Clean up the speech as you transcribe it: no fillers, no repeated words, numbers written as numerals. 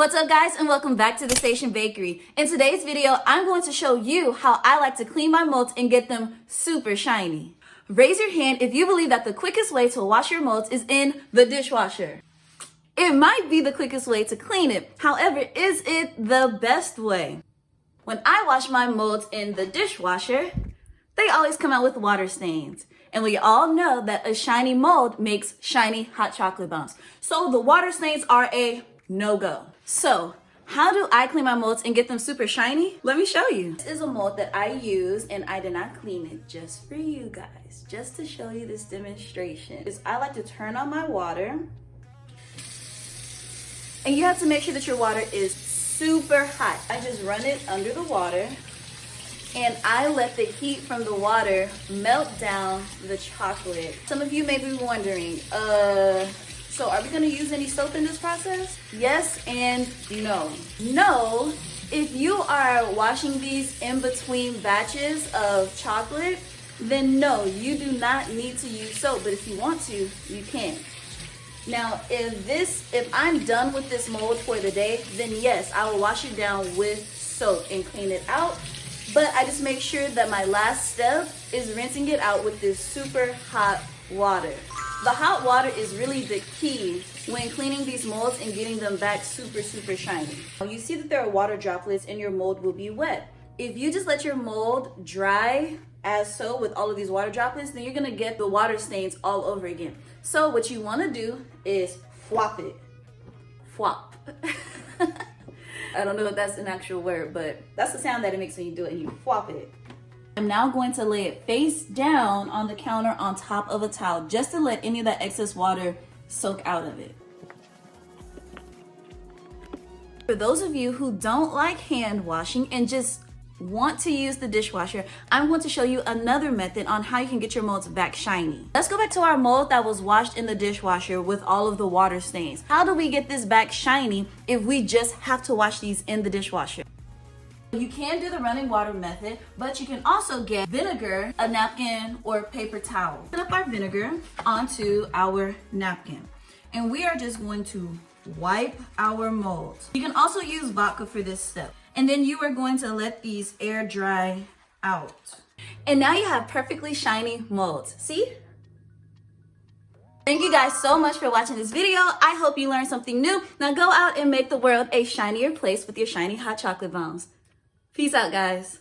What's up guys, and welcome back to The Station Bakery. In today's video, I'm going to show you how I like to clean my molds and get them super shiny. Raise your hand if you believe that the quickest way to wash your molds is in the dishwasher. It might be the quickest way to clean it. However, is it the best way? When I wash my molds in the dishwasher, they always come out with water stains. And we all know that a shiny mold makes shiny hot chocolate bombs. So the water stains are a no-go. So how do I clean my molds and get them super shiny? Let me show you. This is a mold that I use, and I did not clean it just for you guys, just to show you this demonstration. Is I like to turn on my water, and you have to make sure that your water is super hot. I just run it under the water, and I let the heat from the water melt down the chocolate. Some of you may be wondering, so are we gonna use any soap in this process? Yes and no. No, if you are washing these in between batches of chocolate, then no, you do not need to use soap, but if you want to, you can. Now, if I'm done with this mold for the day, then yes, I will wash it down with soap and clean it out. But I just make sure that my last step is rinsing it out with this super hot water. The hot water is really the key when cleaning these molds and getting them back super shiny. You see that there are water droplets and your mold will be wet. If you just let your mold dry as so with all of these water droplets, then you're gonna get the water stains all over again. So what you wanna do is flop it. Flop. I don't know if that's an actual word, but that's the sound that it makes when you do it and you flop it. I'm now going to lay it face down on the counter on top of a towel just to let any of that excess water soak out of it. For those of you who don't like hand washing and just want to use the dishwasher, I'm going to show you another method on how you can get your molds back shiny. Let's go back to our mold that was washed in the dishwasher with all of the water stains. How do we get this back shiny if we just have to wash these in the dishwasher? You can do the running water method, but you can also get vinegar, a napkin, or paper towel. Put up our vinegar onto our napkin, and we are just going to wipe our molds. You can also use vodka for this step. And then you are going to let these air dry out. And now you have perfectly shiny molds. See? Thank you guys so much for watching this video. I hope you learned something new. Now go out and make the world a shinier place with your shiny hot chocolate bombs. Peace out, guys.